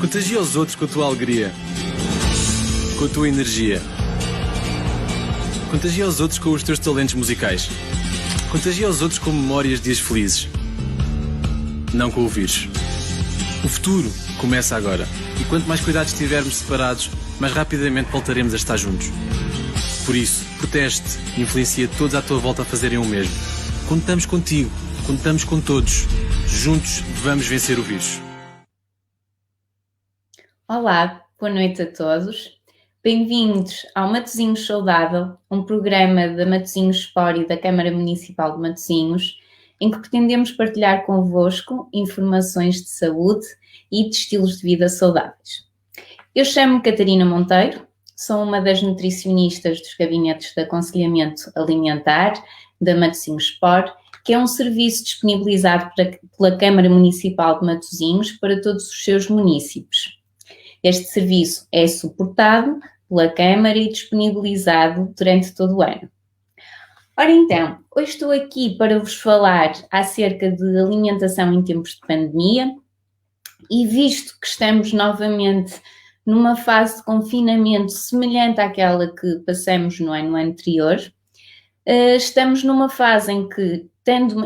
Contagia os outros com a tua alegria, com a tua energia. Contagia os outros com os teus talentos musicais. Contagia os outros com memórias de dias felizes. Não com o vírus. O futuro começa agora. E quanto mais cuidados tivermos separados, mais rapidamente voltaremos a estar juntos. Por isso, protege-te e influencia todos à tua volta a fazerem o mesmo. Contamos contigo. Contamos com todos. Juntos vamos vencer o vírus. Olá, boa noite a todos. Bem-vindos ao Matosinhos Saudável, um programa da Matosinhos Sport e da Câmara Municipal de Matosinhos, em que pretendemos partilhar convosco informações de saúde e de estilos de vida saudáveis. Eu chamo-me Catarina Monteiro, sou uma das nutricionistas dos gabinetes de aconselhamento alimentar da Matosinhos Sport, que é um serviço disponibilizado pela Câmara Municipal de Matosinhos para todos os seus municípios. Este serviço é suportado pela Câmara e disponibilizado durante todo o ano. Ora então, hoje estou aqui para vos falar acerca de alimentação em tempos de pandemia e visto que estamos novamente numa fase de confinamento semelhante àquela que passamos no ano anterior, estamos numa fase em que,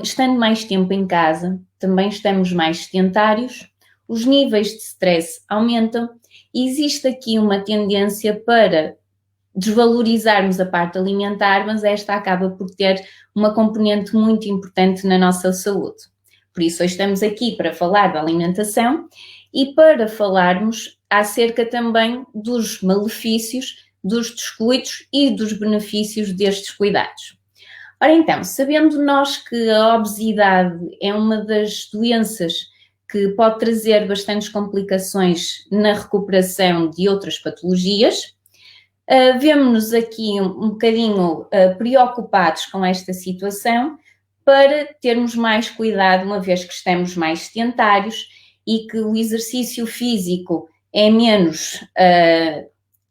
estando mais tempo em casa, também estamos mais sedentários, os níveis de stress aumentam e existe aqui uma tendência para desvalorizarmos a parte alimentar, mas esta acaba por ter uma componente muito importante na nossa saúde. Por isso, hoje estamos aqui para falar da alimentação e para falarmos acerca também dos malefícios, dos descuidos e dos benefícios destes cuidados. Ora então, sabendo nós que a obesidade é uma das doenças que pode trazer bastantes complicações na recuperação de outras patologias, vemo-nos aqui um bocadinho preocupados com esta situação para termos mais cuidado, uma vez que estamos mais sedentários e que o exercício físico é menos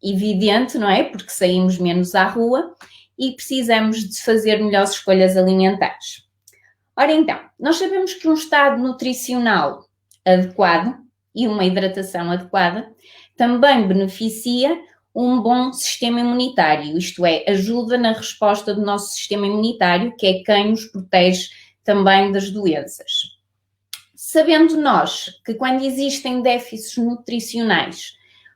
evidente, não é? Porque saímos menos à rua e precisamos de fazer melhores escolhas alimentares. Ora então, nós sabemos que um estado nutricional adequado e uma hidratação adequada também beneficia um bom sistema imunitário, isto é, ajuda na resposta do nosso sistema imunitário, que é quem nos protege também das doenças. Sabendo nós que quando existem déficits nutricionais,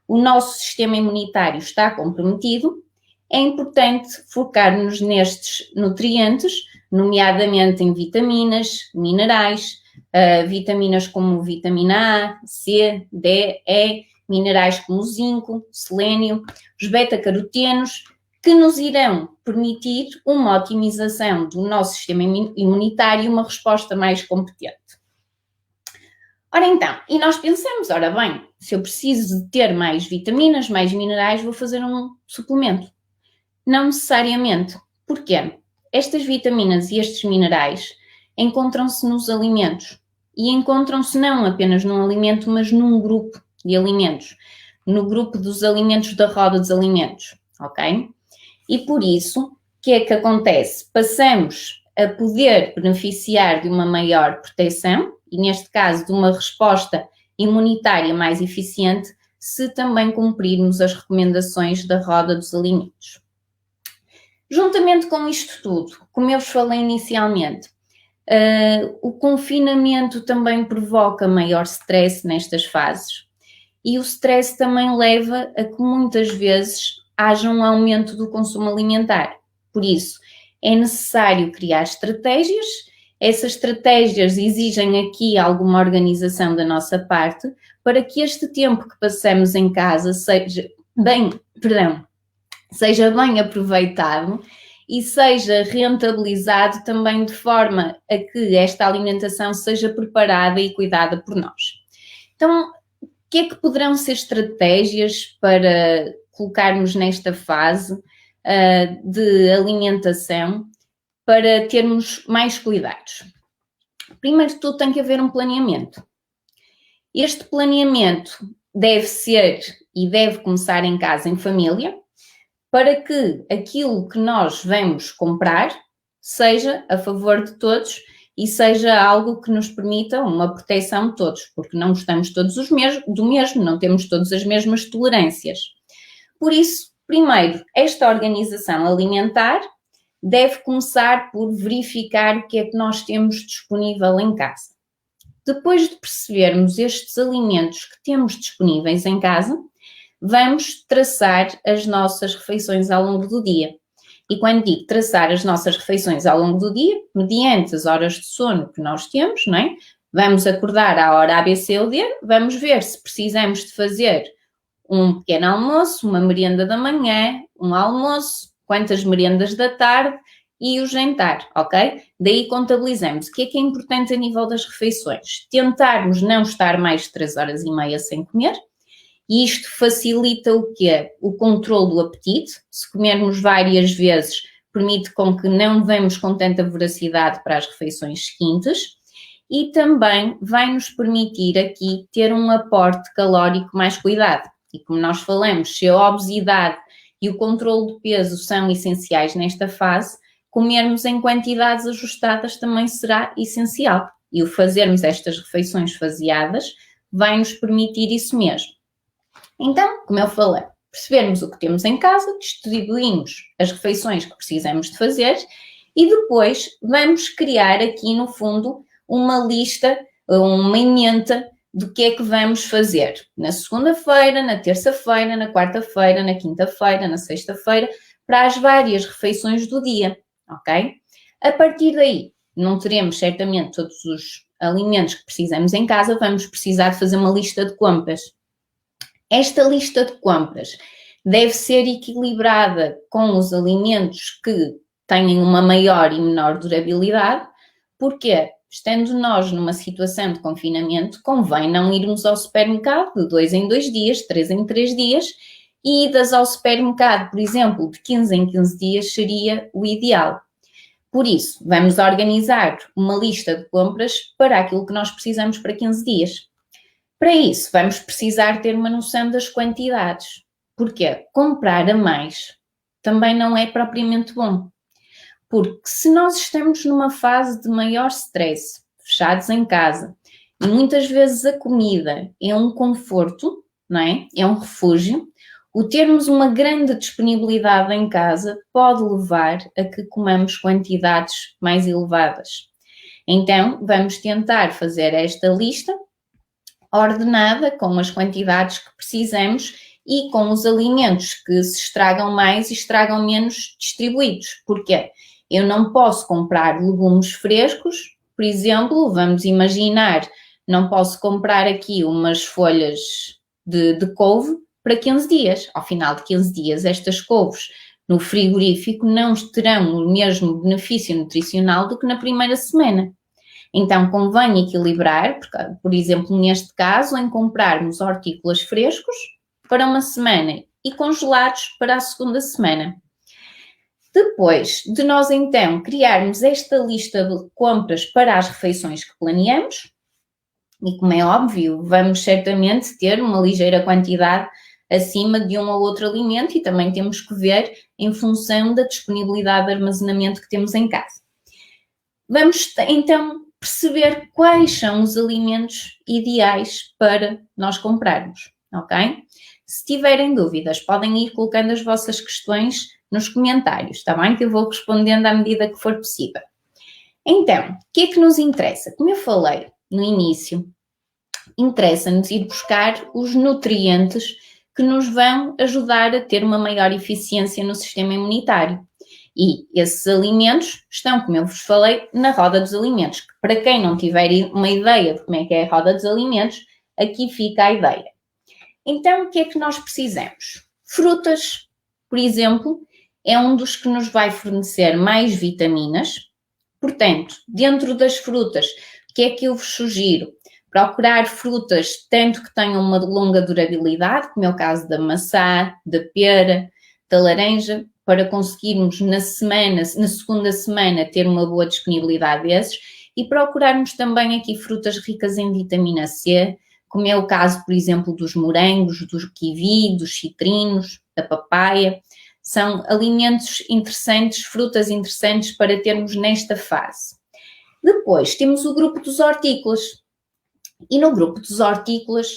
o nosso sistema imunitário está comprometido, é importante focar-nos nestes nutrientes, nomeadamente em vitaminas, minerais, vitaminas como vitamina A, C, D, E, minerais como zinco, selênio, os beta-carotenos, que nos irão permitir uma otimização do nosso sistema imunitário e uma resposta mais competente. Ora então, e nós pensamos, ora bem, se eu preciso de ter mais vitaminas, mais minerais, vou fazer um suplemento. Não necessariamente. Porquê? Estas vitaminas e estes minerais encontram-se nos alimentos e encontram-se não apenas num alimento, mas num grupo de alimentos, no grupo dos alimentos da roda dos alimentos, ok? E por isso, o que é que acontece? Passamos a poder beneficiar de uma maior proteção e, neste caso, de uma resposta imunitária mais eficiente se também cumprirmos as recomendações da roda dos alimentos. Juntamente com isto tudo, como eu vos falei inicialmente, o confinamento também provoca maior stress nestas fases e o stress também leva a que muitas vezes haja um aumento do consumo alimentar. Por isso, é necessário criar estratégias. Essas estratégias exigem aqui alguma organização da nossa parte para que este tempo que passamos em casa seja bem aproveitado e seja rentabilizado também de forma a que esta alimentação seja preparada e cuidada por nós. Então, o que é que poderão ser estratégias para colocarmos nesta fase de alimentação para termos mais cuidados? Primeiro de tudo tem que haver um planeamento. Este planeamento deve ser e deve começar em casa, em família, para que aquilo que nós vamos comprar seja a favor de todos e seja algo que nos permita uma proteção de todos, porque não gostamos todos do mesmo, não temos todas as mesmas tolerâncias. Por isso, primeiro, esta organização alimentar deve começar por verificar o que é que nós temos disponível em casa. Depois de percebermos estes alimentos que temos disponíveis em casa, vamos traçar as nossas refeições ao longo do dia. E quando digo traçar as nossas refeições ao longo do dia, mediante as horas de sono que nós temos, não é? Vamos acordar à hora A, B, C ou D, vamos ver se precisamos de fazer um pequeno almoço, uma merienda da manhã, um almoço, quantas merendas da tarde e o jantar, ok? Daí contabilizamos. O que é importante a nível das refeições? Tentarmos não estar mais de 3 horas e meia sem comer. E isto facilita o quê? O controle do apetite. Se comermos várias vezes, permite com que não vamos com tanta voracidade para as refeições seguintes. E também vai nos permitir aqui ter um aporte calórico mais cuidado. E como nós falamos, se a obesidade e o controle do peso são essenciais nesta fase, comermos em quantidades ajustadas também será essencial. E o fazermos estas refeições faseadas vai nos permitir isso mesmo. Então, como eu falei, percebermos o que temos em casa, distribuímos as refeições que precisamos de fazer e depois vamos criar aqui no fundo uma lista, uma ementa do que é que vamos fazer na segunda-feira, na terça-feira, na quarta-feira, na quinta-feira, na sexta-feira, para as várias refeições do dia, ok? A partir daí, não teremos certamente todos os alimentos que precisamos em casa, vamos precisar de fazer uma lista de compras. Esta lista de compras deve ser equilibrada com os alimentos que têm uma maior e menor durabilidade, porque, estando nós numa situação de confinamento, convém não irmos ao supermercado de 2 em 2 dias, 3 em 3 dias, e idas ao supermercado, por exemplo, de 15 em 15 dias seria o ideal. Por isso, vamos organizar uma lista de compras para aquilo que nós precisamos para 15 dias. Para isso, vamos precisar ter uma noção das quantidades, porque comprar a mais também não é propriamente bom. Porque se nós estamos numa fase de maior stress, fechados em casa, e muitas vezes a comida é um conforto, não é? É um refúgio, o termos uma grande disponibilidade em casa pode levar a que comamos quantidades mais elevadas. Então, vamos tentar fazer esta lista ordenada, com as quantidades que precisamos e com os alimentos que se estragam mais e estragam menos distribuídos. Porquê? Eu não posso comprar legumes frescos, por exemplo, vamos imaginar, não posso comprar aqui umas folhas de couve para 15 dias. Ao final de 15 dias, estas couves no frigorífico não terão o mesmo benefício nutricional do que na primeira semana. Então, convém equilibrar, por exemplo, neste caso, em comprarmos hortícolas frescos para uma semana e congelados para a segunda semana. Depois de nós, então, criarmos esta lista de compras para as refeições que planeamos, e como é óbvio, vamos certamente ter uma ligeira quantidade acima de um ou outro alimento e também temos que ver em função da disponibilidade de armazenamento que temos em casa. Vamos, então, perceber quais são os alimentos ideais para nós comprarmos, ok? Se tiverem dúvidas, podem ir colocando as vossas questões nos comentários, está bem? Que eu vou respondendo à medida que for possível. Então, o que é que nos interessa? Como eu falei no início, interessa-nos ir buscar os nutrientes que nos vão ajudar a ter uma maior eficiência no sistema imunitário. E esses alimentos estão, como eu vos falei, na roda dos alimentos. Que para quem não tiver uma ideia de como é que é a roda dos alimentos, aqui fica a ideia. Então, o que é que nós precisamos? Frutas, por exemplo, é um dos que nos vai fornecer mais vitaminas. Portanto, dentro das frutas, o que é que eu vos sugiro? Procurar frutas tanto que tenham uma longa durabilidade, como é o caso da maçã, da pera, da laranja, para conseguirmos na segunda semana ter uma boa disponibilidade desses e procurarmos também aqui frutas ricas em vitamina C, como é o caso, por exemplo, dos morangos, do kiwi, dos citrinos, da papaya. São alimentos interessantes, frutas interessantes para termos nesta fase. Depois temos o grupo dos hortícolas. E no grupo dos hortícolas,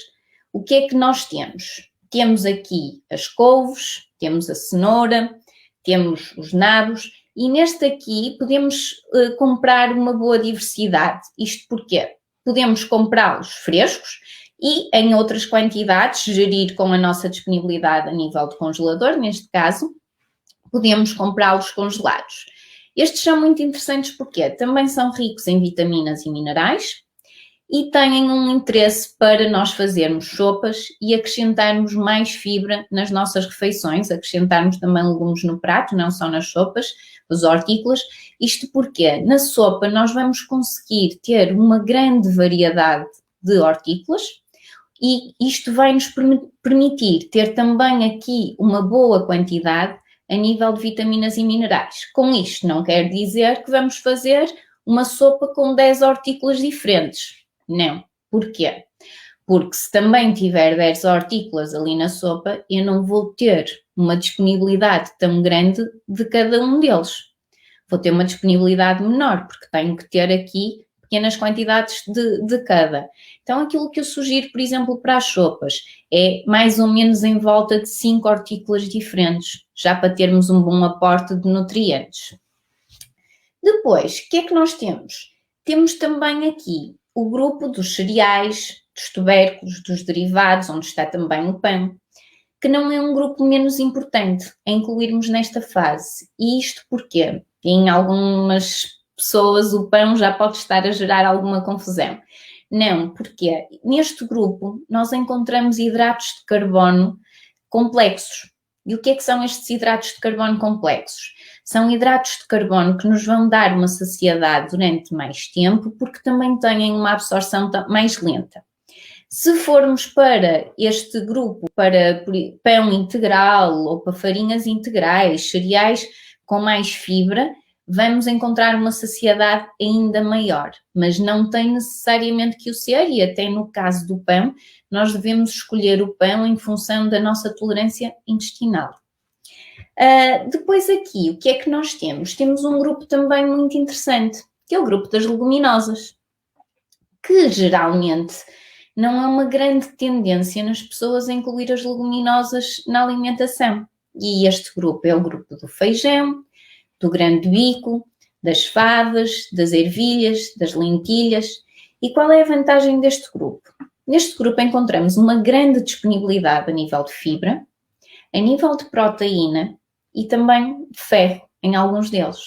o que é que nós temos? Temos aqui as couves, temos a cenoura, temos os nabos e neste aqui podemos comprar uma boa diversidade. Isto porquê? Podemos comprá-los frescos e em outras quantidades, gerir com a nossa disponibilidade a nível de congelador, neste caso, podemos comprá-los congelados. Estes são muito interessantes porque também são ricos em vitaminas e minerais e têm um interesse para nós fazermos sopas e acrescentarmos mais fibra nas nossas refeições, acrescentarmos também legumes no prato, não só nas sopas, os hortícolas. Isto porque na sopa nós vamos conseguir ter uma grande variedade de hortícolas e isto vai nos permitir ter também aqui uma boa quantidade a nível de vitaminas e minerais. Com isto não quer dizer que vamos fazer uma sopa com 10 hortícolas diferentes. Não. Porquê? Porque se também tiver 10 hortícolas ali na sopa, eu não vou ter uma disponibilidade tão grande de cada um deles. Vou ter uma disponibilidade menor, porque tenho que ter aqui pequenas quantidades de cada. Então, aquilo que eu sugiro, por exemplo, para as sopas, é mais ou menos em volta de 5 hortícolas diferentes, já para termos um bom aporte de nutrientes. Depois, o que é que nós temos? Temos também aqui o grupo dos cereais, dos tubérculos, dos derivados, onde está também o pão, que não é um grupo menos importante a incluirmos nesta fase. E isto porquê? Em algumas pessoas o pão já pode estar a gerar alguma confusão. Não, porque neste grupo nós encontramos hidratos de carbono complexos. E o que é que são estes hidratos de carbono complexos? São hidratos de carbono que nos vão dar uma saciedade durante mais tempo, porque também têm uma absorção mais lenta. Se formos para este grupo, para pão integral ou para farinhas integrais, cereais com mais fibra, vamos encontrar uma saciedade ainda maior, mas não tem necessariamente que o ser, e até no caso do pão, nós devemos escolher o pão em função da nossa tolerância intestinal. Depois aqui, o que é que nós temos? Temos um grupo também muito interessante, que é o grupo das leguminosas, que geralmente não é uma grande tendência nas pessoas a incluir as leguminosas na alimentação. E este grupo é o grupo do feijão, do grão de bico, das favas, das ervilhas, das lentilhas. E qual é a vantagem deste grupo? Neste grupo encontramos uma grande disponibilidade a nível de fibra, a nível de proteína e também de ferro em alguns deles.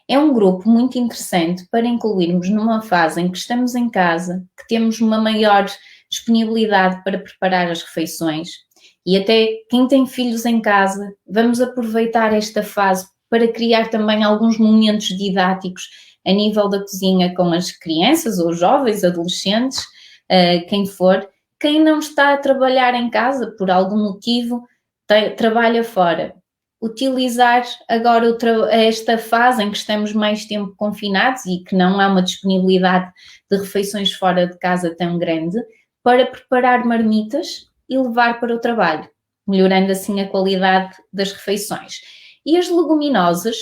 É um grupo muito interessante para incluirmos numa fase em que estamos em casa, que temos uma maior disponibilidade para preparar as refeições e até quem tem filhos em casa, vamos aproveitar esta fase para criar também alguns momentos didáticos a nível da cozinha com as crianças ou jovens, adolescentes, quem for. Quem não está a trabalhar em casa por algum motivo, trabalha fora. Utilizar agora esta fase em que estamos mais tempo confinados e que não há uma disponibilidade de refeições fora de casa tão grande, para preparar marmitas e levar para o trabalho, melhorando assim a qualidade das refeições. E as leguminosas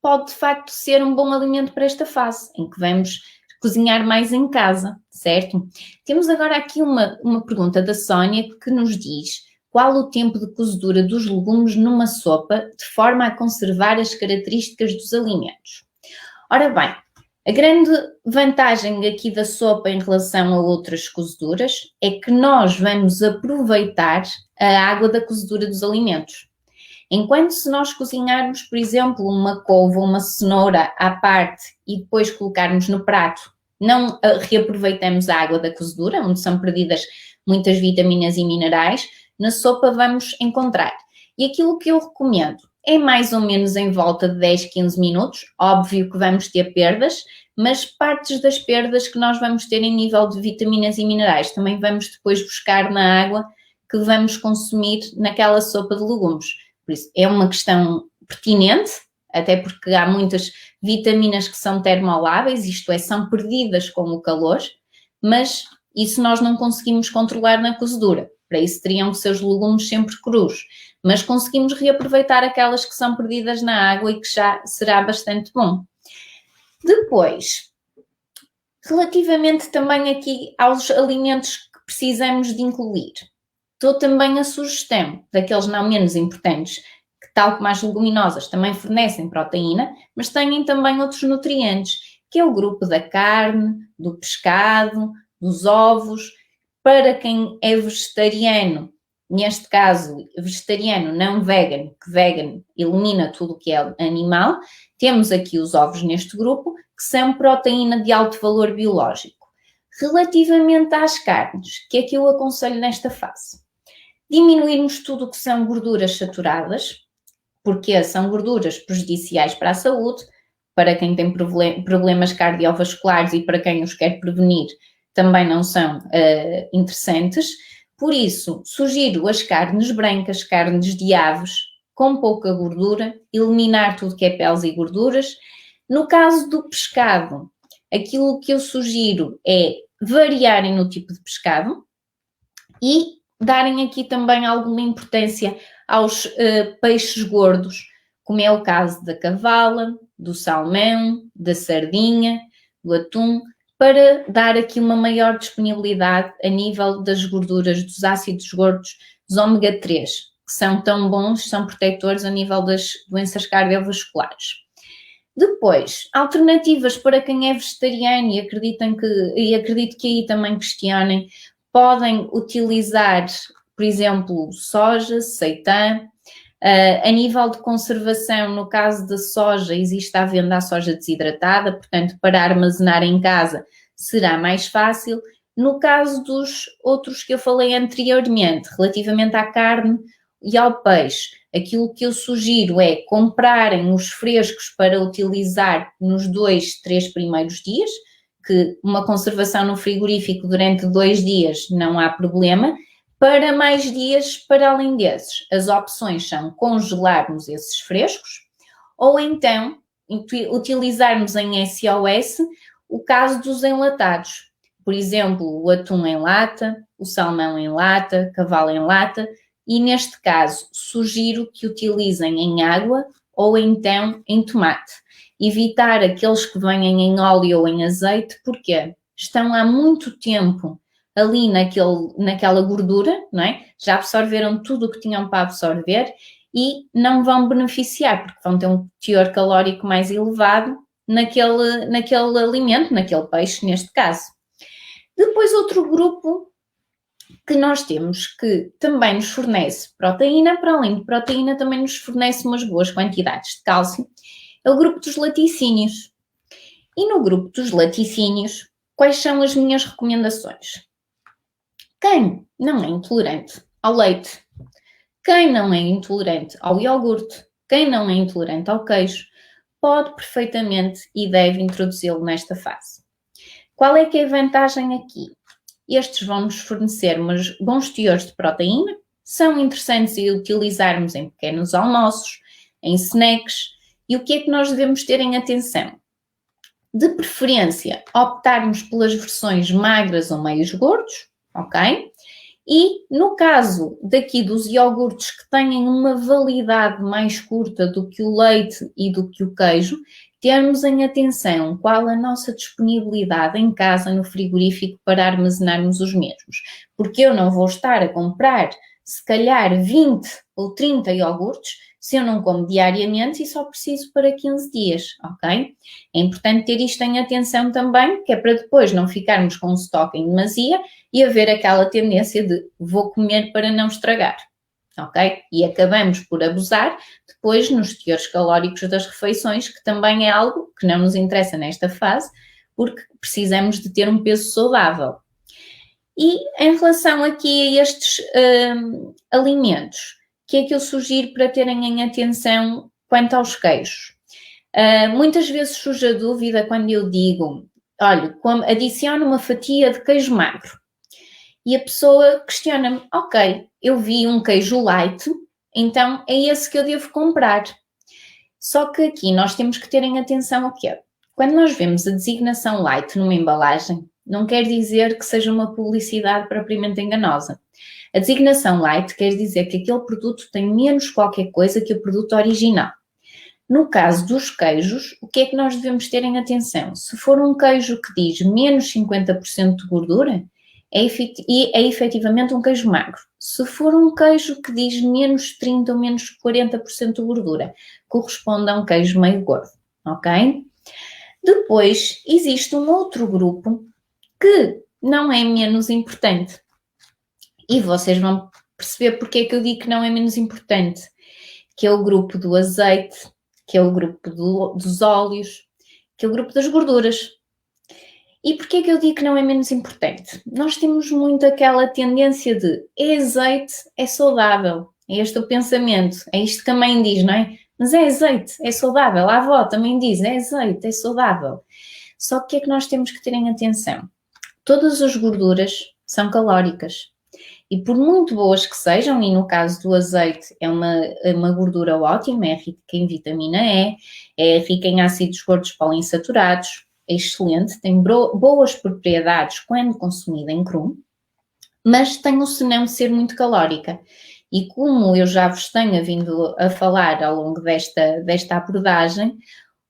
pode de facto ser um bom alimento para esta fase, em que vamos cozinhar mais em casa, certo? Temos agora aqui uma pergunta da Sónia que nos diz: qual o tempo de cozedura dos legumes numa sopa de forma a conservar as características dos alimentos? Ora bem, a grande vantagem aqui da sopa em relação a outras cozeduras é que nós vamos aproveitar a água da cozedura dos alimentos. Enquanto se nós cozinharmos, por exemplo, uma couve ou uma cenoura à parte e depois colocarmos no prato, não reaproveitamos a água da cozedura, onde são perdidas muitas vitaminas e minerais, na sopa vamos encontrar. E aquilo que eu recomendo é mais ou menos em volta de 10, 15 minutos. Óbvio que vamos ter perdas, mas partes das perdas que nós vamos ter em nível de vitaminas e minerais também vamos depois buscar na água que vamos consumir naquela sopa de legumes. Por isso, é uma questão pertinente, até porque há muitas vitaminas que são termoláveis, isto é, são perdidas com o calor, mas isso nós não conseguimos controlar na cozedura. Para isso teriam que ser os legumes sempre crus, mas conseguimos reaproveitar aquelas que são perdidas na água e que já será bastante bom. Depois, relativamente também aqui aos alimentos que precisamos de incluir, dou também a sugestão daqueles não menos importantes, que tal como as leguminosas também fornecem proteína, mas têm também outros nutrientes, que é o grupo da carne, do pescado, dos ovos. Para quem é vegetariano, neste caso vegetariano não vegan, que vegan elimina tudo o que é animal, temos aqui os ovos neste grupo, que são proteína de alto valor biológico. Relativamente às carnes, o que é que eu aconselho nesta fase? Diminuirmos tudo o que são gorduras saturadas, porque são gorduras prejudiciais para a saúde, para quem tem problemas cardiovasculares e para quem os quer prevenir, também não são interessantes. Por isso, sugiro as carnes brancas, carnes de aves, com pouca gordura, eliminar tudo que é peles e gorduras. No caso do pescado, aquilo que eu sugiro é variarem no tipo de pescado e darem aqui também alguma importância aos peixes gordos, como é o caso da cavala, do salmão, da sardinha, do atum, para dar aqui uma maior disponibilidade a nível das gorduras, dos ácidos gordos, dos ômega 3, que são tão bons, são protetores a nível das doenças cardiovasculares. Depois, alternativas para quem é vegetariano e acredito que aí também questionem, podem utilizar, por exemplo, soja, seitã. A nível de conservação, no caso da soja, existe à venda a soja desidratada, portanto, para armazenar em casa será mais fácil. No caso dos outros que eu falei anteriormente, relativamente à carne e ao peixe, aquilo que eu sugiro é comprarem os frescos para utilizar nos 2, 3 primeiros dias, que uma conservação no frigorífico durante 2 dias não há problema. Para mais dias, para além desses, as opções são congelarmos esses frescos ou então utilizarmos em SOS o caso dos enlatados. Por exemplo, o atum em lata, o salmão em lata, cavalo em lata, e neste caso sugiro que utilizem em água ou então em tomate. Evitar aqueles que vêm em óleo ou em azeite, porque estão há muito tempo ali naquela gordura, não é? Já absorveram tudo o que tinham para absorver e não vão beneficiar, porque vão ter um teor calórico mais elevado naquele alimento, naquele peixe, neste caso. Depois, outro grupo que nós temos que também nos fornece proteína, para além de proteína, também nos fornece umas boas quantidades de cálcio, é o grupo dos laticínios. E no grupo dos laticínios, quais são as minhas recomendações? Quem não é intolerante ao leite, quem não é intolerante ao iogurte, quem não é intolerante ao queijo, pode perfeitamente e deve introduzi-lo nesta fase. Qual é que é a vantagem aqui? Estes vão nos fornecer bons teores de proteína, são interessantes em utilizarmos em pequenos almoços, em snacks, e o que é que nós devemos ter em atenção? De preferência, optarmos pelas versões magras ou meios gordos, ok? E no caso daqui dos iogurtes que têm uma validade mais curta do que o leite e do que o queijo, termos em atenção qual a nossa disponibilidade em casa no frigorífico para armazenarmos os mesmos. Porque eu não vou estar a comprar, se calhar, 20 ou 30 iogurtes se eu não como diariamente e só preciso para 15 dias, ok? É importante ter isto em atenção também, que é para depois não ficarmos com um estoque em demasia e haver aquela tendência de vou comer para não estragar, ok? E acabamos por abusar depois nos teores calóricos das refeições, que também é algo que não nos interessa nesta fase, porque precisamos de ter um peso saudável. E em relação aqui a estes alimentos, o que é que eu sugiro para terem em atenção quanto aos queijos? Muitas vezes surge a dúvida quando eu digo, olha, adicione uma fatia de queijo magro. E a pessoa questiona-me, ok, eu vi um queijo light, então é esse que eu devo comprar. Só que aqui nós temos que ter em atenção o quê? Quando nós vemos a designação light numa embalagem, não quer dizer que seja uma publicidade propriamente enganosa. A designação light quer dizer que aquele produto tem menos qualquer coisa que o produto original. No caso dos queijos, o que é que nós devemos ter em atenção? Se for um queijo que diz menos 50% de gordura, é efetivamente um queijo magro. Se for um queijo que diz menos 30% ou menos 40% de gordura, corresponde a um queijo meio gordo, ok? Depois, existe um outro grupo que não é menos importante. E vocês vão perceber porque é que eu digo que não é menos importante, que é o grupo do azeite, que é o grupo dos óleos, que é o grupo das gorduras. E porquê é que eu digo que não é menos importante? Nós temos muito aquela tendência de é azeite, é saudável. É este o pensamento, é isto que a mãe diz, não é? Mas é azeite, é saudável. A avó também diz, é azeite, é saudável. Só que o que é que nós temos que ter em atenção? Todas as gorduras são calóricas. E por muito boas que sejam, e no caso do azeite é uma gordura ótima, é rica em vitamina E, é rica em ácidos gordos poliinsaturados, é excelente, tem boas propriedades quando consumida em cru, mas tem o senão de ser muito calórica. E como eu já vos tenho vindo a falar ao longo desta abordagem,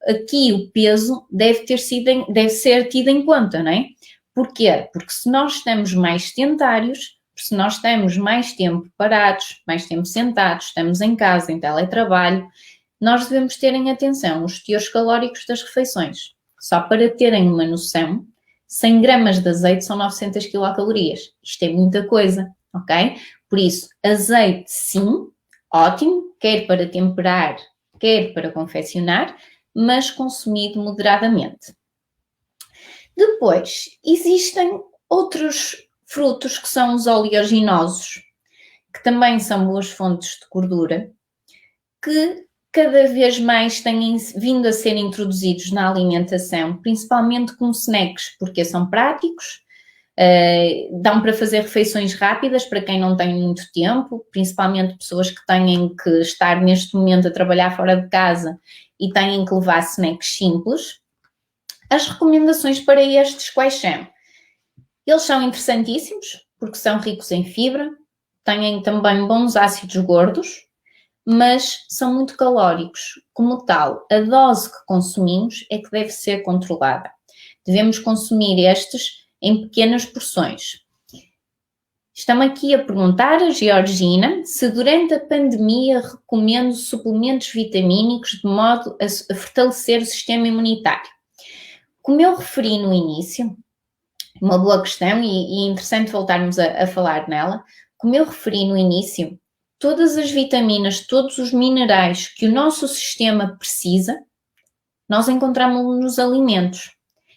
aqui o peso deve ser tido em conta, não é? Porquê? Porque se nós estamos mais sedentários, se nós estamos mais tempo parados, mais tempo sentados, estamos em casa, em teletrabalho, nós devemos ter em atenção os teores calóricos das refeições. Só para terem uma noção, 100 gramas de azeite são 900 quilocalorias. Isto é muita coisa, ok? Por isso, azeite sim, ótimo, quer para temperar, quer para confeccionar, mas consumido moderadamente. Depois, existem outros frutos que são os oleaginosos, que também são boas fontes de gordura, que cada vez mais têm vindo a ser introduzidos na alimentação, principalmente como snacks, porque são práticos, dão para fazer refeições rápidas para quem não tem muito tempo, principalmente pessoas que têm que estar neste momento a trabalhar fora de casa e têm que levar snacks simples. As recomendações para estes quais são? Eles são interessantíssimos, porque são ricos em fibra, têm também bons ácidos gordos, mas são muito calóricos. Como tal, a dose que consumimos é que deve ser controlada. Devemos consumir estes em pequenas porções. Estão aqui a perguntar a Georgina se durante a pandemia recomendo suplementos vitamínicos de modo a fortalecer o sistema imunitário. Como eu referi no início, uma boa questão e interessante voltarmos a falar nela, como eu referi no início, todas as vitaminas, todos os minerais que o nosso sistema precisa, nós encontramos nos alimentos.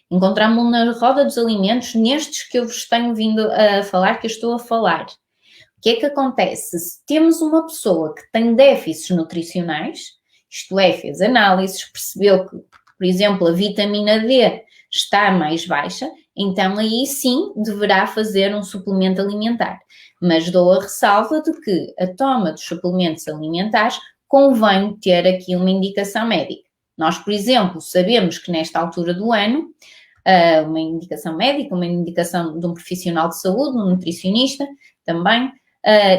Encontramos na roda dos alimentos, nestes que eu vos tenho vindo a falar, que eu estou a falar. O que é que acontece? Se temos uma pessoa que tem déficits nutricionais, isto é, fez análises, percebeu que, por exemplo, a vitamina D está mais baixa, então aí sim deverá fazer um suplemento alimentar. Mas dou a ressalva de que a toma dos suplementos alimentares convém ter aqui uma indicação médica. Nós, por exemplo, sabemos que nesta altura do ano, uma indicação médica, uma indicação de um profissional de saúde, um nutricionista também,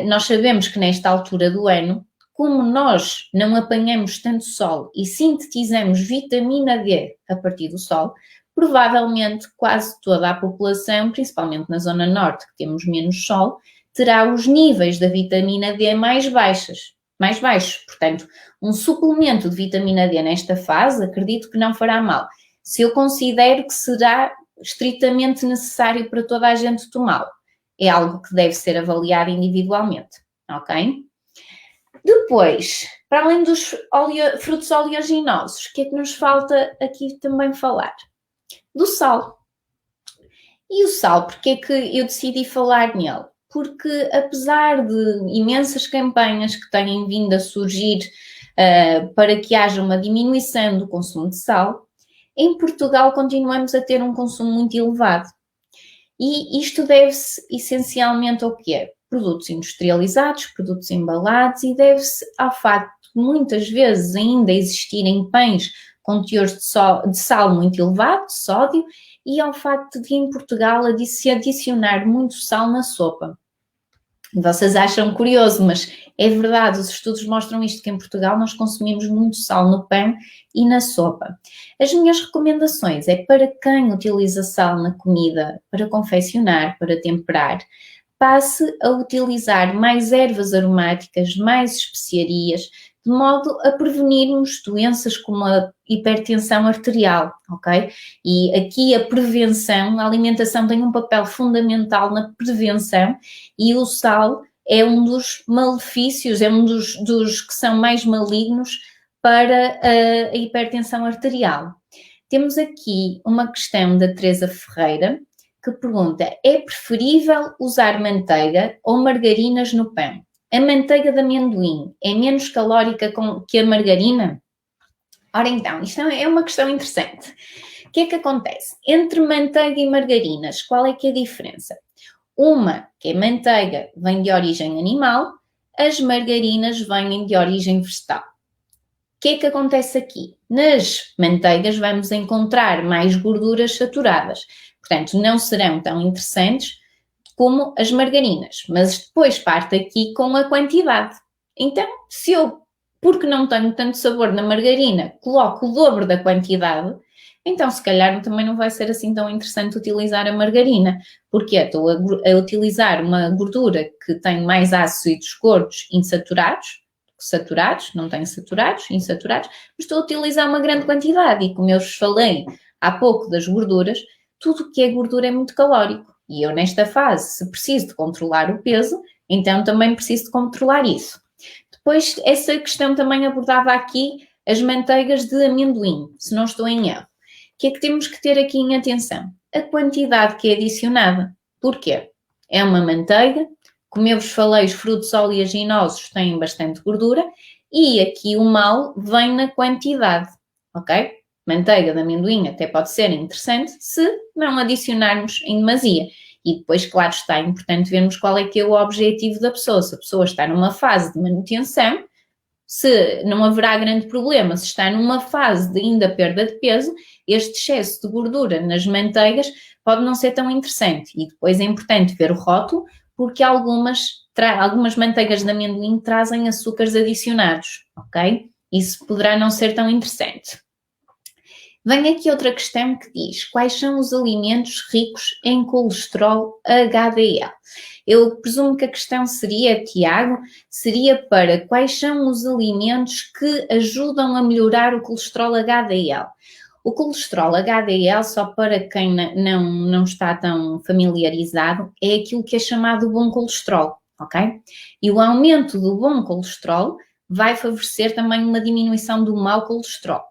nós sabemos que nesta altura do ano, como nós não apanhamos tanto sol e sintetizamos vitamina D a partir do sol, provavelmente quase toda a população, principalmente na zona norte, que temos menos sol, terá os níveis da vitamina D mais baixos. Portanto, um suplemento de vitamina D nesta fase, acredito que não fará mal. Se eu considero que será estritamente necessário para toda a gente tomá-lo, é algo que deve ser avaliado individualmente, ok? Depois, para além dos frutos oleaginosos, o que é que nos falta aqui também falar? Do sal. E o sal, porque é que eu decidi falar nele? Porque apesar de imensas campanhas que têm vindo a surgir para que haja uma diminuição do consumo de sal, em Portugal continuamos a ter um consumo muito elevado. E isto deve-se essencialmente ao quê? Produtos industrializados, produtos embalados, e deve-se ao facto de muitas vezes ainda existirem pães com teores de sal muito elevado, de sódio, e ao facto de em Portugal se adicionar muito sal na sopa. Vocês acham curioso, mas é verdade, os estudos mostram isto, que em Portugal nós consumimos muito sal no pão e na sopa. As minhas recomendações é para quem utiliza sal na comida para confeccionar, para temperar, passe a utilizar mais ervas aromáticas, mais especiarias, de modo a prevenirmos doenças como a hipertensão arterial, ok? E aqui a prevenção, a alimentação tem um papel fundamental na prevenção e o sal é um dos malefícios, é um dos que são mais malignos para a hipertensão arterial. Temos aqui uma questão da Teresa Ferreira, que pergunta: é preferível usar manteiga ou margarinas no pão? A manteiga de amendoim é menos calórica que a margarina? Ora então, isto é uma questão interessante. O que é que acontece? Entre manteiga e margarinas, qual é que é a diferença? Uma, que é manteiga, vem de origem animal, as margarinas vêm de origem vegetal. O que é que acontece aqui? Nas manteigas vamos encontrar mais gorduras saturadas, portanto não serão tão interessantes como as margarinas, mas depois parte aqui com a quantidade. Então, se eu, porque não tenho tanto sabor na margarina, coloco o dobro da quantidade, então se calhar também não vai ser assim tão interessante utilizar a margarina, porque estou a utilizar uma gordura que tem mais ácidos gordos saturados, não tenho saturados, insaturados, mas estou a utilizar uma grande quantidade e como eu vos falei há pouco das gorduras, tudo que é gordura é muito calórico. E eu nesta fase, se preciso de controlar o peso, então também preciso de controlar isso. Depois, essa questão também abordava aqui as manteigas de amendoim, se não estou em erro. O que é que temos que ter aqui em atenção? A quantidade que é adicionada. Porquê? É uma manteiga, como eu vos falei, os frutos oleaginosos têm bastante gordura e aqui o mal vem na quantidade, ok? Manteiga de amendoim até pode ser interessante se não adicionarmos em demasia. E depois, claro está, é importante vermos qual é que é o objetivo da pessoa. Se a pessoa está numa fase de manutenção, se não haverá grande problema. Se está numa fase de ainda perda de peso, este excesso de gordura nas manteigas pode não ser tão interessante. E depois é importante ver o rótulo, porque algumas manteigas de amendoim trazem açúcares adicionados, ok? Isso poderá não ser tão interessante. Vem aqui outra questão que diz: quais são os alimentos ricos em colesterol HDL? Eu presumo que a questão seria, Tiago, seria para quais são os alimentos que ajudam a melhorar o colesterol HDL. O colesterol HDL, só para quem não está tão familiarizado, é aquilo que é chamado bom colesterol, ok? E o aumento do bom colesterol vai favorecer também uma diminuição do mau colesterol.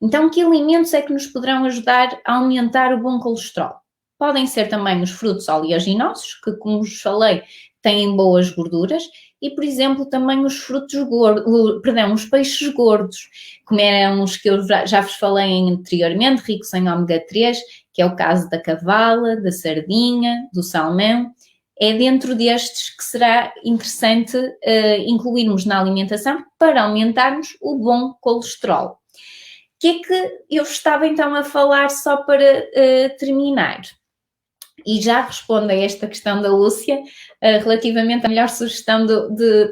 Então, que alimentos é que nos poderão ajudar a aumentar o bom colesterol? Podem ser também os frutos oleaginosos, que, como vos falei, têm boas gorduras, e, por exemplo, também os os peixes gordos, como eram os que eu já vos falei anteriormente, ricos em ômega 3, que é o caso da cavala, da sardinha, do salmão. É dentro destes que será interessante incluirmos na alimentação para aumentarmos o bom colesterol. O que é que eu estava então a falar só para terminar? E já respondo a esta questão da Lúcia relativamente à melhor sugestão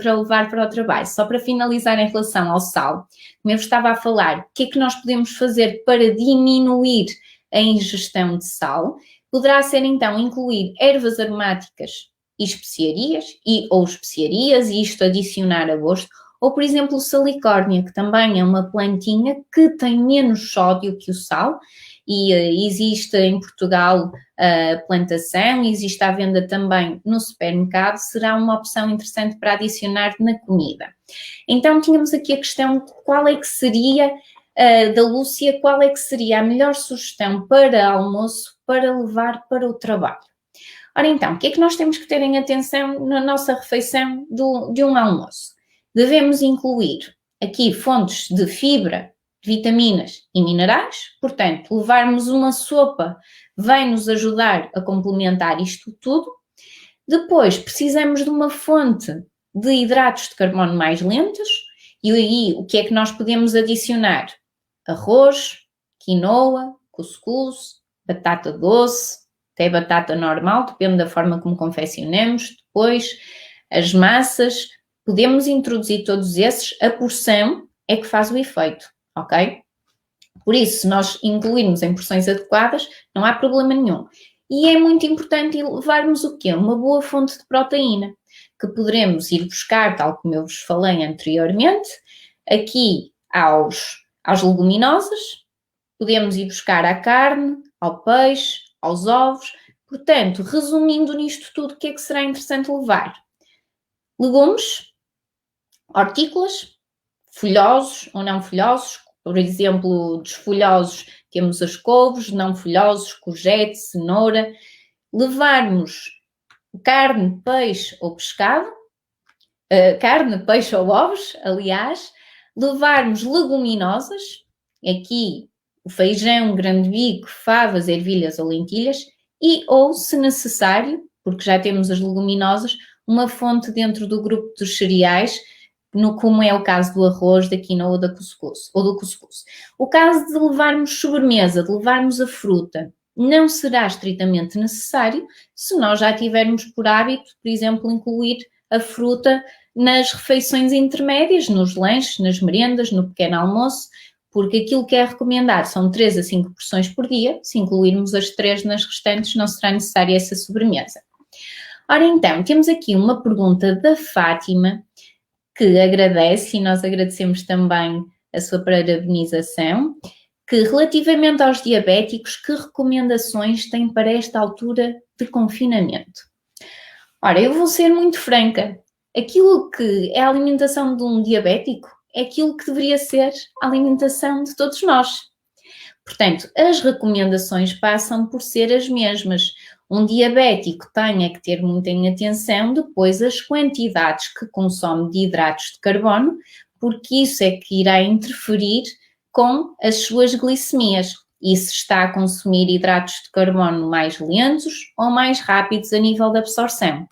para levar para o trabalho. Só para finalizar em relação ao sal, como eu estava a falar, o que é que nós podemos fazer para diminuir a ingestão de sal? Poderá ser então incluir ervas aromáticas e especiarias, e isto adicionar a gosto. Ou, por exemplo, o salicórnia, que também é uma plantinha que tem menos sódio que o sal e existe em Portugal a plantação, existe à venda também no supermercado, será uma opção interessante para adicionar na comida. Então, tínhamos aqui a questão de qual é que seria, da Lúcia, qual é que seria a melhor sugestão para almoço para levar para o trabalho. Ora então, o que é que nós temos que ter em atenção na nossa refeição de um almoço? Devemos incluir aqui fontes de fibra, vitaminas e minerais, portanto, levarmos uma sopa vai nos ajudar a complementar isto tudo. Depois, precisamos de uma fonte de hidratos de carbono mais lentos, e aí o que é que nós podemos adicionar? Arroz, quinoa, cuscuz, batata doce, até batata normal, depende da forma como confeccionamos. Depois, as massas, podemos introduzir todos esses, a porção é que faz o efeito, ok? Por isso, se nós incluirmos em porções adequadas, não há problema nenhum. E é muito importante levarmos o quê? Uma boa fonte de proteína, que poderemos ir buscar, tal como eu vos falei anteriormente, aqui às leguminosas, podemos ir buscar à carne, ao peixe, aos ovos. Portanto, resumindo nisto tudo, o que é que será interessante levar? Legumes, hortícolas, folhosos ou não folhosos, por exemplo, dos folhosos temos as couves, não folhosos, courgette, cenoura. Levarmos carne, peixe ou pescado, carne, peixe ou ovos, aliás. Levarmos leguminosas, aqui o feijão, grande bico, favas, ervilhas ou lentilhas. E ou, se necessário, porque já temos as leguminosas, uma fonte dentro do grupo dos cereais, como é o caso do arroz, da quinoa ou do cuscuz. O caso de levarmos sobremesa, de levarmos a fruta, não será estritamente necessário se nós já tivermos por hábito, por exemplo, incluir a fruta nas refeições intermédias, nos lanches, nas merendas, no pequeno almoço, porque aquilo que é recomendado são 3 a 5 porções por dia. Se incluirmos as 3 nas restantes, não será necessária essa sobremesa. Ora então, temos aqui uma pergunta da Fátima, que agradece, e nós agradecemos também a sua parabenização, que relativamente aos diabéticos, que recomendações tem para esta altura de confinamento? Ora, eu vou ser muito franca. Aquilo que é a alimentação de um diabético é aquilo que deveria ser a alimentação de todos nós. Portanto, as recomendações passam por ser as mesmas. Um diabético tem que ter muita atenção depois as quantidades que consome de hidratos de carbono, porque isso é que irá interferir com as suas glicemias. E se está a consumir hidratos de carbono mais lentos ou mais rápidos a nível da absorção.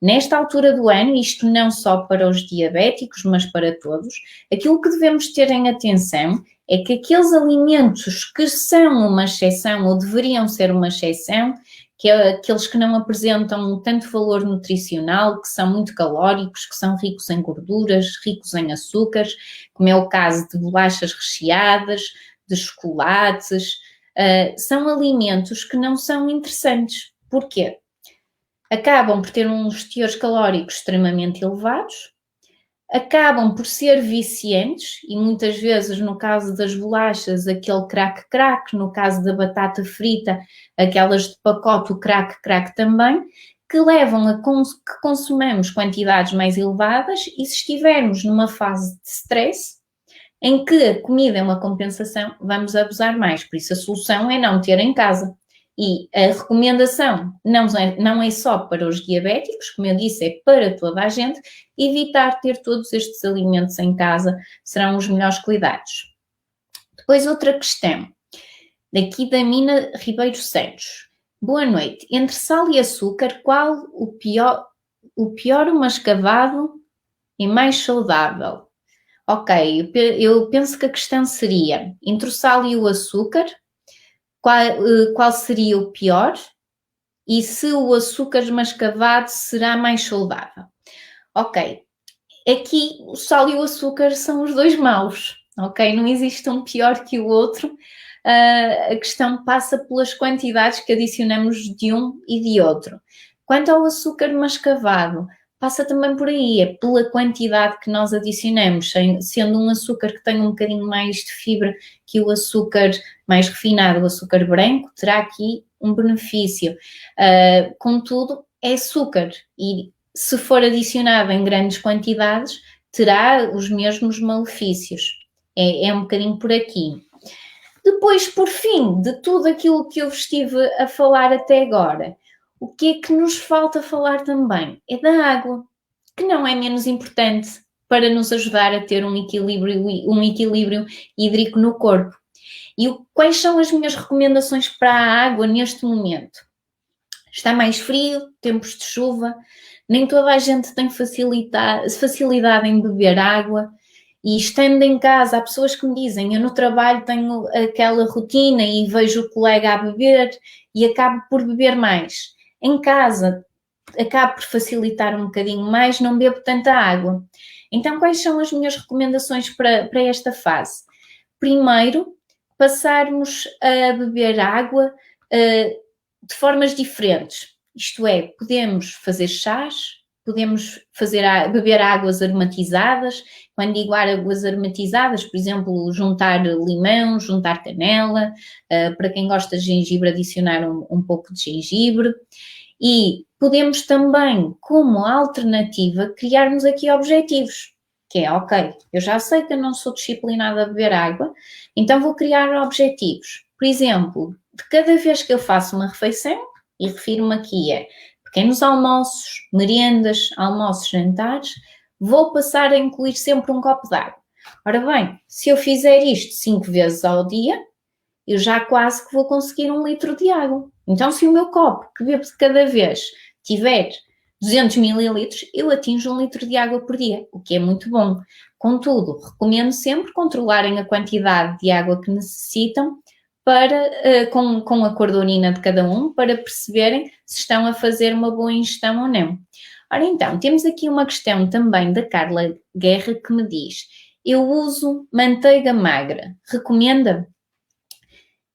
Nesta altura do ano, isto não só para os diabéticos, mas para todos, aquilo que devemos ter em atenção é que aqueles alimentos que são uma exceção ou deveriam ser uma exceção, que é aqueles que não apresentam tanto valor nutricional, que são muito calóricos, que são ricos em gorduras, ricos em açúcares, como é o caso de bolachas recheadas, de chocolates, são alimentos que não são interessantes. Porquê? Acabam por ter uns teores calóricos extremamente elevados, acabam por ser viciantes e muitas vezes, no caso das bolachas, aquele crack-crack, no caso da batata frita, aquelas de pacote, o crack-crack também, que levam a que consumamos quantidades mais elevadas e se estivermos numa fase de stress, em que a comida é uma compensação, vamos abusar mais. Por isso a solução é não ter em casa. E a recomendação não é só para os diabéticos, como eu disse, é para toda a gente. Evitar ter todos estes alimentos em casa serão os melhores cuidados. Depois outra questão, daqui da Mina Ribeiro Santos. Boa noite. Entre sal e açúcar, qual o pior o mascavado e mais saudável? Ok, eu penso que a questão seria, entre o sal e o açúcar, qual seria o pior e se o açúcar mascavado será mais saudável? Ok, aqui o sal e o açúcar são os dois maus, ok? Não existe um pior que o outro, a questão passa pelas quantidades que adicionamos de um e de outro. Quanto ao açúcar mascavado, passa também por aí, é pela quantidade que nós adicionamos, sendo um açúcar que tem um bocadinho mais de fibra que o açúcar mais refinado, o açúcar branco, terá aqui um benefício. Contudo, é açúcar e se for adicionado em grandes quantidades, terá os mesmos malefícios. É um bocadinho por aqui. Depois, por fim, de tudo aquilo que eu estive a falar até agora, o que é que nos falta falar também? É da água, que não é menos importante para nos ajudar a ter um equilíbrio hídrico no corpo. E quais são as minhas recomendações para a água neste momento? Está mais frio, tempos de chuva, nem toda a gente tem facilidade em beber água. E estando em casa, há pessoas que me dizem, eu no trabalho tenho aquela rotina e vejo o colega a beber e acabo por beber mais. Em casa, acabo por facilitar um bocadinho mais, não bebo tanta água. Então, quais são as minhas recomendações para esta fase? Primeiro, passarmos a beber água de formas diferentes. Isto é, podemos fazer chás, podemos beber águas aromatizadas. Quando digo águas aromatizadas, por exemplo, juntar limão, juntar canela, para quem gosta de gengibre, adicionar um pouco de gengibre. E podemos também, como alternativa, criarmos aqui objetivos, que é, ok, eu já sei que eu não sou disciplinada a beber água, então vou criar objetivos. Por exemplo, de cada vez que eu faço uma refeição, e refiro-me aqui a pequenos almoços, meriendas, almoços, jantares, vou passar a incluir sempre um copo de água. Ora bem, se eu fizer isto 5 vezes ao dia, eu já quase que vou conseguir 1 litro de água. Então, se o meu copo que bebo de cada vez tiver 200 mililitros, eu atinjo 1 litro de água por dia, o que é muito bom. Contudo, recomendo sempre controlarem a quantidade de água que necessitam para, com a cor da urina de cada um, para perceberem se estão a fazer uma boa ingestão ou não. Ora então, temos aqui uma questão também da Carla Guerra que me diz: eu uso manteiga magra, recomenda?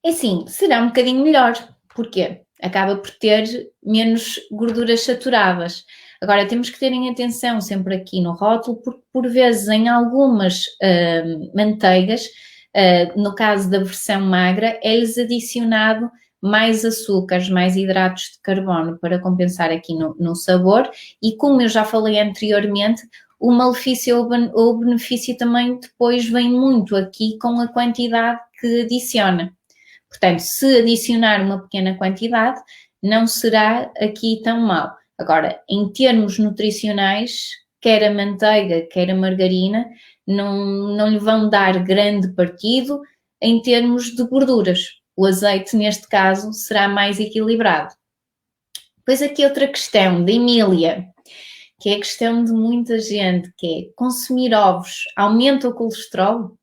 É sim, será um bocadinho melhor. Porquê? Acaba por ter menos gorduras saturadas. Agora, temos que terem atenção sempre aqui no rótulo, porque por vezes em algumas manteigas, no caso da versão magra, é-lhes adicionado mais açúcares, mais hidratos de carbono para compensar aqui no sabor, e como eu já falei anteriormente, o malefício ou o benefício também depois vem muito aqui com a quantidade que adiciona. Portanto, se adicionar uma pequena quantidade, não será aqui tão mal. Agora, em termos nutricionais, quer a manteiga, quer a margarina, não lhe vão dar grande partido em termos de gorduras. O azeite, neste caso, será mais equilibrado. Depois aqui outra questão, da Emília, que é a questão de muita gente, que é: consumir ovos aumenta o colesterol? O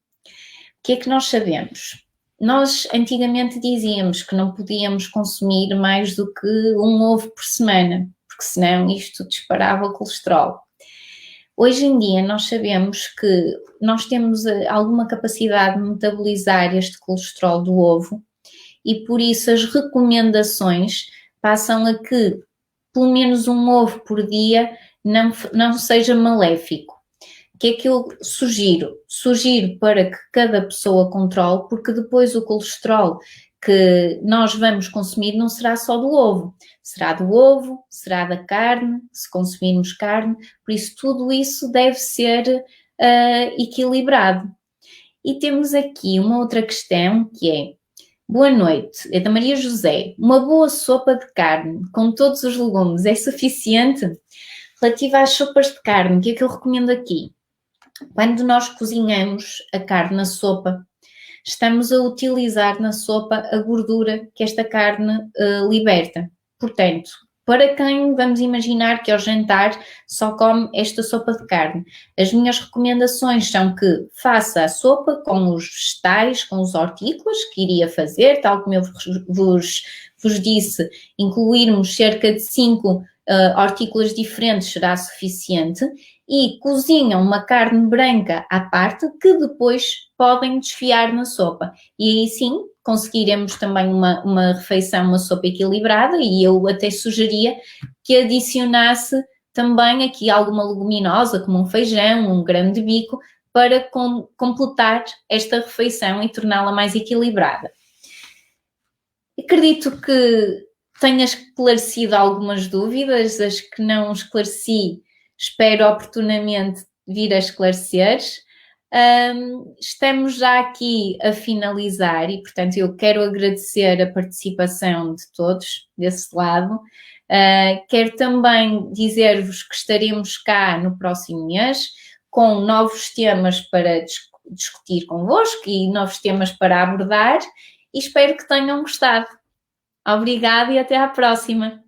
que é que nós sabemos? Nós antigamente dizíamos que não podíamos consumir mais do que um ovo por semana, porque senão isto disparava o colesterol. Hoje em dia nós sabemos que nós temos alguma capacidade de metabolizar este colesterol do ovo e por isso as recomendações passam a que pelo menos um ovo por dia não seja maléfico. O que é que eu sugiro? Sugiro para que cada pessoa controle, porque depois o colesterol que nós vamos consumir não será só do ovo. Será do ovo, será da carne, se consumirmos carne, por isso tudo isso deve ser equilibrado. E temos aqui uma outra questão que é: boa noite, é da Maria José. Uma boa sopa de carne com todos os legumes é suficiente? Relativa às sopas de carne, o que é que eu recomendo aqui? Quando nós cozinhamos a carne na sopa, estamos a utilizar na sopa a gordura que esta carne liberta. Portanto, para quem vamos imaginar que ao jantar só come esta sopa de carne, as minhas recomendações são que faça a sopa com os vegetais, com os hortícolas que iria fazer, tal como eu vos disse, incluirmos cerca de 5 hortícolas diferentes será suficiente, e cozinham uma carne branca à parte que depois podem desfiar na sopa. E aí sim conseguiremos também uma refeição, uma sopa equilibrada, e eu até sugeria que adicionasse também aqui alguma leguminosa, como um feijão, um grão de bico, para completar esta refeição e torná-la mais equilibrada. Acredito que tenha esclarecido algumas dúvidas, as que não esclareci, espero oportunamente vir a esclarecer. Estamos já aqui a finalizar e, portanto, eu quero agradecer a participação de todos desse lado. Quero também dizer-vos que estaremos cá no próximo mês com novos temas para discutir convosco e novos temas para abordar, e espero que tenham gostado. Obrigada e até à próxima!